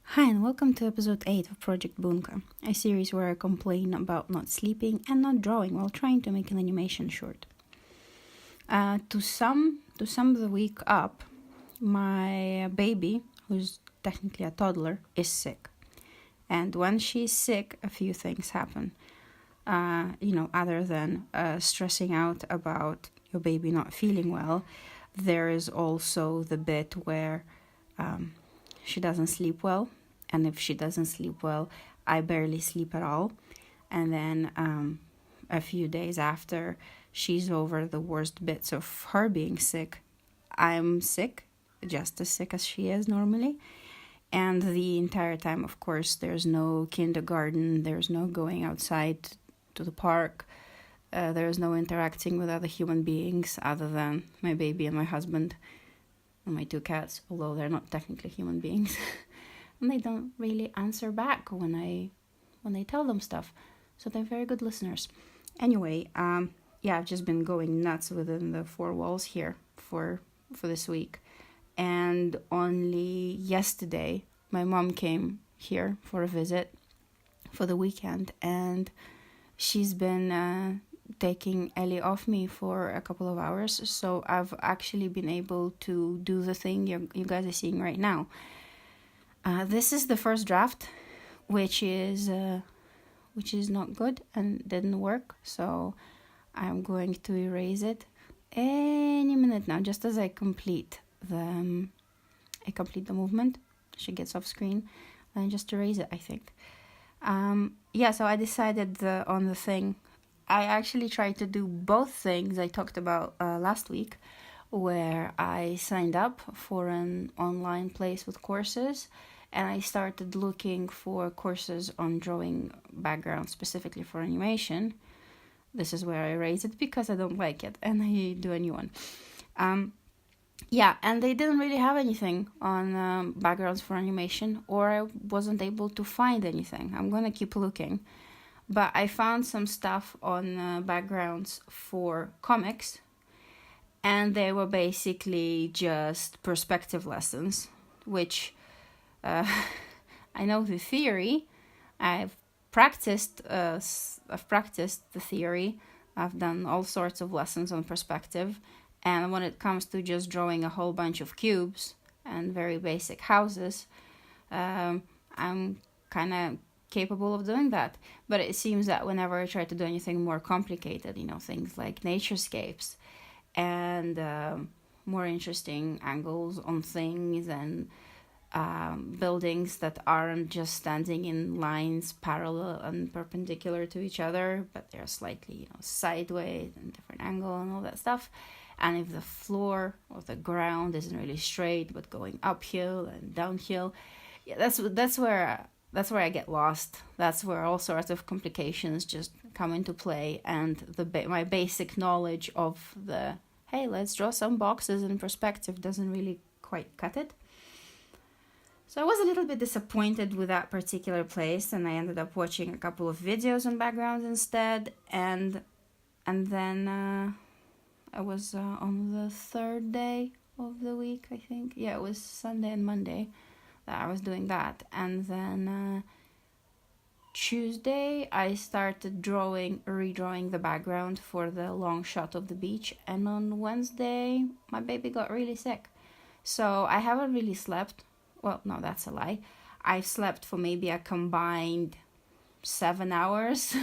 Hi and welcome to episode 8 of Project Boonka, a series where I complain about not sleeping and not drawing while trying to make an animation short. To sum the week up, my baby, who's technically a toddler, is sick. And when she's sick, a few things happen. Other than stressing out about your baby not feeling well, there is also the bit where she doesn't sleep well. And if she doesn't sleep well, I barely sleep at all. And then a few days after she's over the worst bits of her being sick, I'm sick, just as sick as she is normally. And the entire time, of course, there's no kindergarten, there's no going outside to the park, there's no interacting with other human beings other than my baby and my husband and my 2 cats, although they're not technically human beings. And they don't really answer back when I tell them stuff. So they're very good listeners. Anyway, I've just been going nuts within the 4 walls here for this week. And only yesterday, my mom came here for a visit for the weekend. And she's been taking Ellie off me for a couple of hours. So I've actually been able to do the thing you guys are seeing right now. This is the first draft, which is not good and didn't work. So I'm going to erase it any minute now, just as I complete the movement. She gets off screen, and just erase it, I think. So I decided on the thing. I actually tried to do both things I talked about last week, where I signed up for an online place with courses. And I started looking for courses on drawing backgrounds specifically for animation. This is where I erase it because I don't like it and I do a new one. And they didn't really have anything on backgrounds for animation, or I wasn't able to find anything. I'm going to keep looking. But I found some stuff on backgrounds for comics, and they were basically just perspective lessons, which... I know the theory. I've practiced the theory. I've done all sorts of lessons on perspective. And when it comes to just drawing a whole bunch of cubes and very basic houses, I'm kind of capable of doing that. But it seems that whenever I try to do anything more complicated, things like naturescapes and more interesting angles on things and buildings that aren't just standing in lines parallel and perpendicular to each other, but they're slightly, sideways and different angle and all that stuff. And if the floor or the ground isn't really straight, but going uphill and downhill, that's where I get lost. That's where all sorts of complications just come into play, and my basic knowledge of hey, let's draw some boxes in perspective doesn't really quite cut it. So I was a little bit disappointed with that particular place, and I ended up watching a couple of videos on backgrounds instead, and then I was on the 3rd day of the week, I think. Yeah, it was Sunday and Monday that I was doing that, and then Tuesday I started redrawing the background for the long shot of the beach, and on Wednesday my baby got really sick, so I haven't really slept. Well, no, that's a lie. I've slept for maybe a combined 7 hours,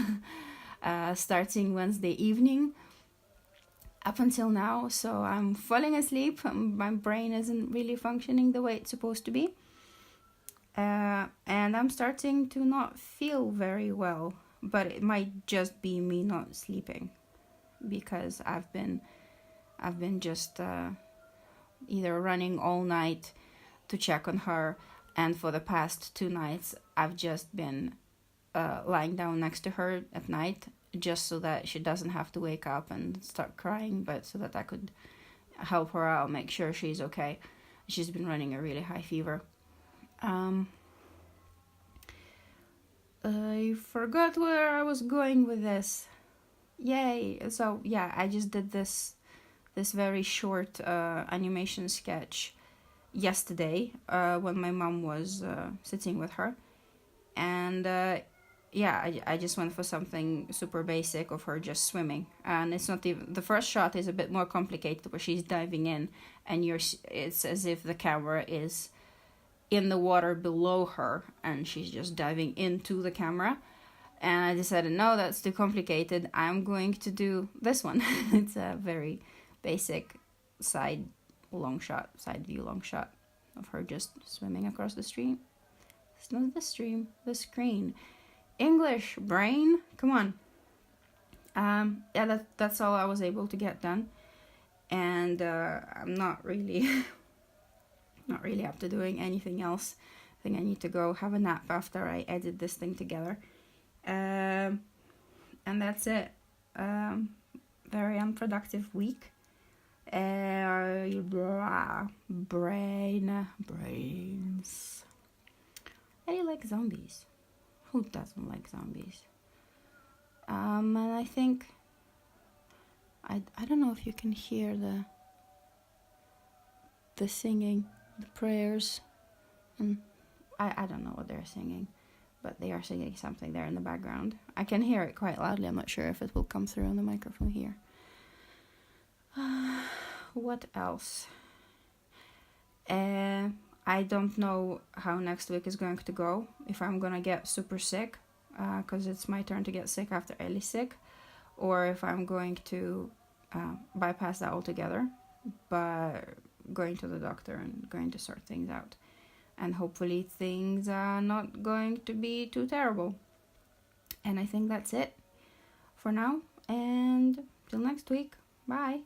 starting Wednesday evening up until now. So I'm falling asleep. My brain isn't really functioning the way it's supposed to be. And I'm starting to not feel very well. But it might just be me not sleeping, because I've been just either running all night to check on her, and for the past 2 nights I've just been lying down next to her at night, just so that she doesn't have to wake up and start crying, but so that I could help her out, make sure she's okay. She's been running a really high fever. I forgot where I was going with this. Yay! So yeah, I just did this very short animation sketch yesterday when my mom was sitting with her, and yeah, I just went for something super basic of her just swimming, and it's not even, the first shot is a bit more complicated where she's diving in, and it's as if the camera is in the water below her and she's just diving into the camera. And I decided, no, that's too complicated. I'm going to do this one. It's a very basic side view long shot of her just swimming across the stream. It's not the stream, the screen. English, brain, come on. Yeah, that's all I was able to get done. And I'm not really up to doing anything else. I think I need to go have a nap after I edit this thing together. And that's it. Very unproductive week. Brains. I like zombies. Who doesn't like zombies? And I think I don't know if you can hear the singing, the prayers, and I don't know what they're singing, but they are singing something there in the background. I can hear it quite loudly. I'm not sure if it will come through on the microphone here. What else? I don't know how next week is going to go. If I'm gonna get super sick, because it's my turn to get sick after Ellie's sick, or if I'm going to bypass that altogether, but going to the doctor and going to sort things out. And hopefully things are not going to be too terrible. And I think that's it for now. And till next week. Bye.